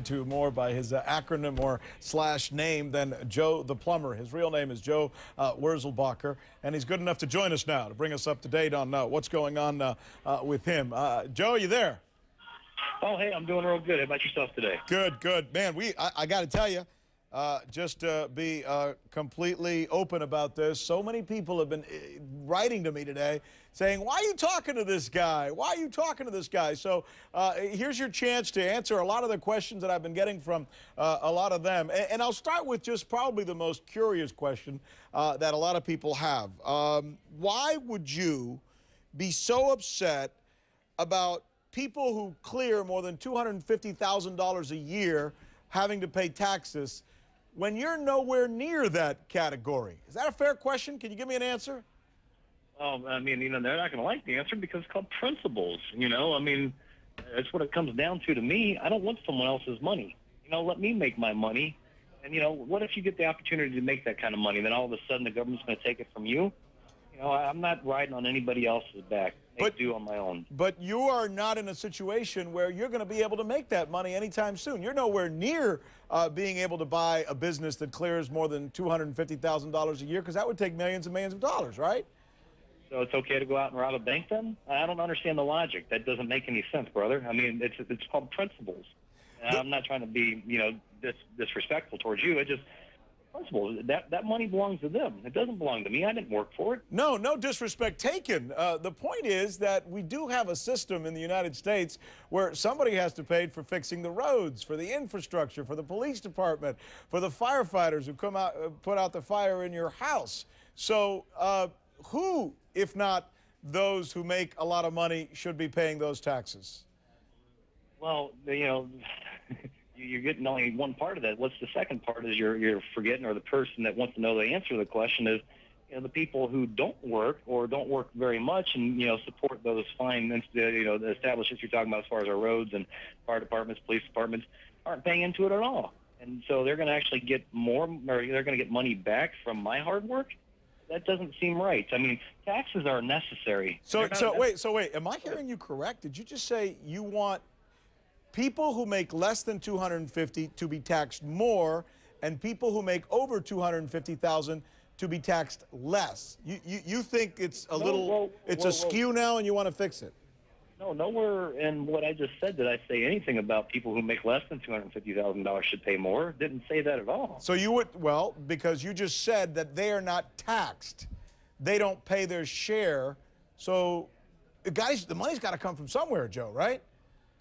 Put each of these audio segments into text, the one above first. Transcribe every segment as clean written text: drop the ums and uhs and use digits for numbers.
to more by his acronym or slash name than Joe the Plumber. His real name is Joe Wurzelbacher, and he's good enough to join us now to bring us up to date on what's going on with him. Joe, are you there? Oh, hey, I'm doing real good. How about yourself today? Good, good. Man, I got to tell you, just to be completely open about this, so many people have been writing to me today saying, why are you talking to this guy? Why are you talking to this guy? So here's your chance to answer a lot of the questions that I've been getting from a lot of them. And I'll start with just probably the most curious question that a lot of people have. Why would you be so upset about people who clear more than $250,000 a year having to pay taxes when you're nowhere near that category? Is that a fair question? Can you give me an answer? Well, I mean, they're not going to like the answer because it's called principles, I mean, that's what it comes down to me. I don't want someone else's money. Let me make my money. And, what if you get the opportunity to make that kind of money, then all of a sudden the government's going to take it from you? I'm not riding on anybody else's back. I do on my own. But you are not in a situation where you're going to be able to make that money anytime soon. You're nowhere near being able to buy a business that clears more than $250,000 a year, because that would take millions and millions of dollars, right? So it's okay to go out and rob a bank then? I don't understand the logic. That doesn't make any sense, brother. I mean, it's called principles. I'm not trying to be, disrespectful towards you. It just principles. That money belongs to them. It doesn't belong to me. I didn't work for it. No disrespect taken. The point is that we do have a system in the United States where somebody has to pay for fixing the roads, for the infrastructure, for the police department, for the firefighters who come out, put out the fire in your house. So who, if not those who make a lot of money, should be paying those taxes? Well, you're getting only one part of that. What's the second part is you're forgetting, or the person that wants to know the answer to the question is, the people who don't work or don't work very much and, support those fine, the establishments you're talking about as far as our roads and fire departments, police departments, aren't paying into it at all. And so they're going to actually get more, or they're going to get money back from my hard work. That doesn't seem right. I mean, taxes are necessary. So wait, am I hearing you correct? Did you just say you want people who make less than $250,000 to be taxed more, and people who make over $250,000 to be taxed less? You think it's a skew now, and you want to fix it? No, nowhere in what I just said did I say anything about people who make less than $250,000 should pay more. Didn't say that at all. So you would, well, because you just said that they are not taxed. They don't pay their share. So, guys, the money's got to come from somewhere, Joe, right?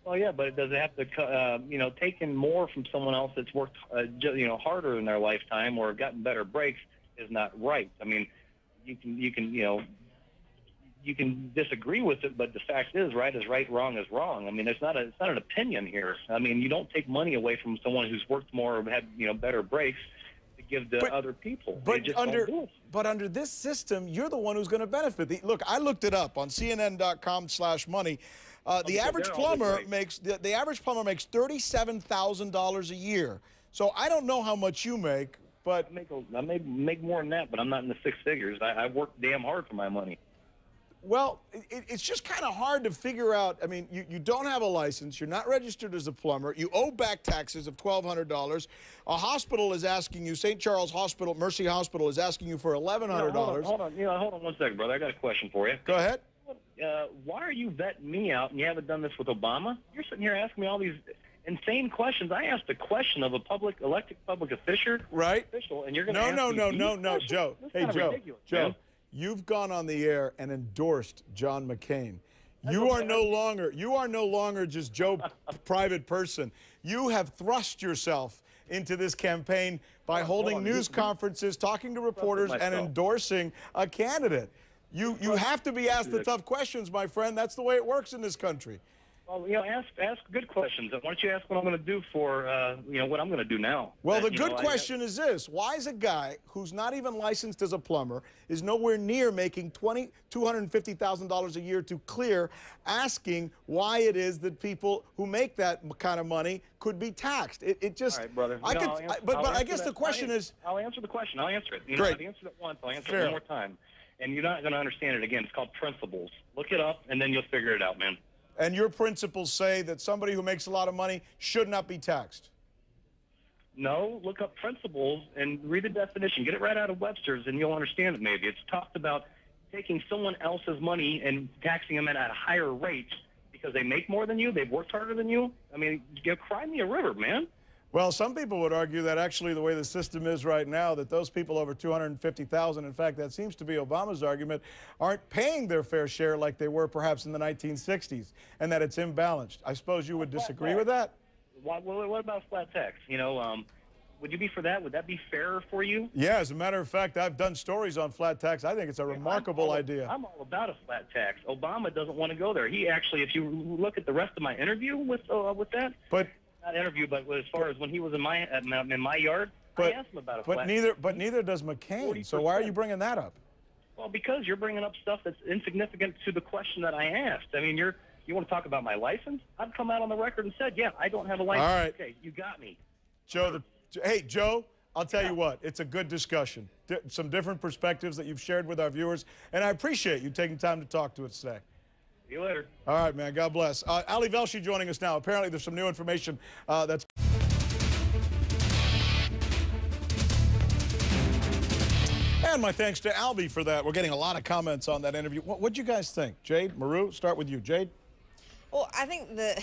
Well, yeah, but it doesn't have to, taking more from someone else that's worked, harder in their lifetime or gotten better breaks is not right. I mean, you can disagree with it, but the fact is, right is right, wrong is wrong. I mean, it's not an opinion here. I mean, you don't take money away from someone who's worked more or had, better breaks to give to other people. But under this system, you're the one who's going to benefit. Look, I looked it up on CNN.com/money. The average plumber makes $37,000 a year. So I don't know how much you make, but I make more than that, but I'm not in the six figures. I work damn hard for my money. Well, it's just kind of hard to figure out. I mean, you don't have a license. You're not registered as a plumber. You owe back taxes of $1,200. A hospital is asking you, St. Charles Hospital, Mercy Hospital, is asking you for $1,100. Hold on 1 second, brother. I got a question for you. Go ahead. Why are you vetting me out and you haven't done this with Obama? You're sitting here asking me all these insane questions. I asked a question of a elected public official, right? And you're going to No, Joe. Hey, Joe. Man. You've gone on the air and endorsed John McCain. You are no longer just Joe, private person. You have thrust yourself into this campaign by holding news conferences, talking to reporters, and endorsing a candidate. You have to be asked the tough questions, my friend. That's the way it works in this country. Well, ask good questions. Why don't you ask what I'm going to do for, what I'm going to do now? Well, the good question is this. Why is a guy who's not even licensed as a plumber, is nowhere near making $250,000 a year to clear, asking why it is that people who make that kind of money could be taxed? It just... All right, brother. But I guess the question is... I'll answer the question. I'll answer it. Great. I've answered it once. I'll answer it one more time. And you're not going to understand it again. It's called principles. Look it up, and then you'll figure it out, man. And your principles say that somebody who makes a lot of money should not be taxed. No, look up principles and read the definition. Get it right out of Webster's, and you'll understand it maybe. It's talked about taking someone else's money and taxing them at a higher rate because they make more than you, they've worked harder than you. I mean, cry me a river, man. Well, some people would argue that actually the way the system is right now, that those people over $250,000, in fact, that seems to be Obama's argument, aren't paying their fair share like they were perhaps in the 1960s, and that it's imbalanced. I suppose you would disagree with that? What about flat tax? You know, would you be for that? Would that be fair for you? Yeah, as a matter of fact, I've done stories on flat tax. I think it's a remarkable idea. I'm all about a flat tax. Obama doesn't want to go there. He actually, if you look at the rest of my interview with that, not interview, but as far as when he was in my yard, I asked him about a flat tax. But neither does McCain. 40%. So why are you bringing that up? Well, because you're bringing up stuff that's insignificant to the question that I asked. I mean, you want to talk about my license? I've come out on the record and said, yeah, I don't have a license. All right. Okay, you got me. Joe, hey, Joe, I'll tell you what, it's a good discussion. Some different perspectives that you've shared with our viewers, and I appreciate you taking time to talk to us today. See you later. All right, man. God bless. Ali Velshi joining us now. Apparently, there's some new information that's. And my thanks to Albie for that. We're getting a lot of comments on that interview. What'd you guys think? Jade, Maru, start with you. Jade? Well, I think that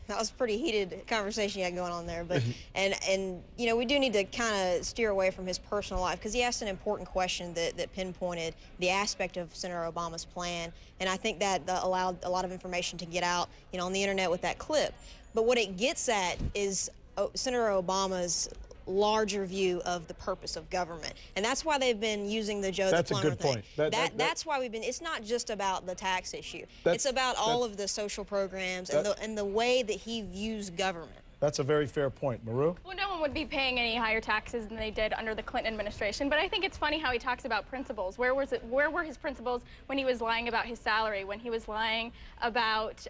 was a pretty heated conversation you had going on there, but and you know, we do need to kind of steer away from his personal life because he asked an important question that pinpointed the aspect of Senator Obama's plan, and I think that allowed a lot of information to get out, you know, on the internet with that clip. But what it gets at is Senator Obama's larger view of the purpose of government, and that's why they've been using the Joe the Plumber thing. That's why we've been. It's not just about the tax issue. It's about all of the social programs and the way that he views government. That's a very fair point, Maru. Well, no one would be paying any higher taxes than they did under the Clinton administration, but I think it's funny how he talks about principles. Where were his principles when he was lying about his salary, when he was lying about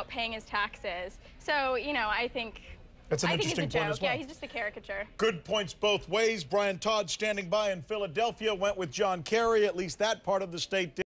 paying his taxes? So, you know, I think that's an interesting point as well. Yeah, he's just a caricature. Good points both ways. Brian Todd standing by in Philadelphia went with John Kerry. At least that part of the state did.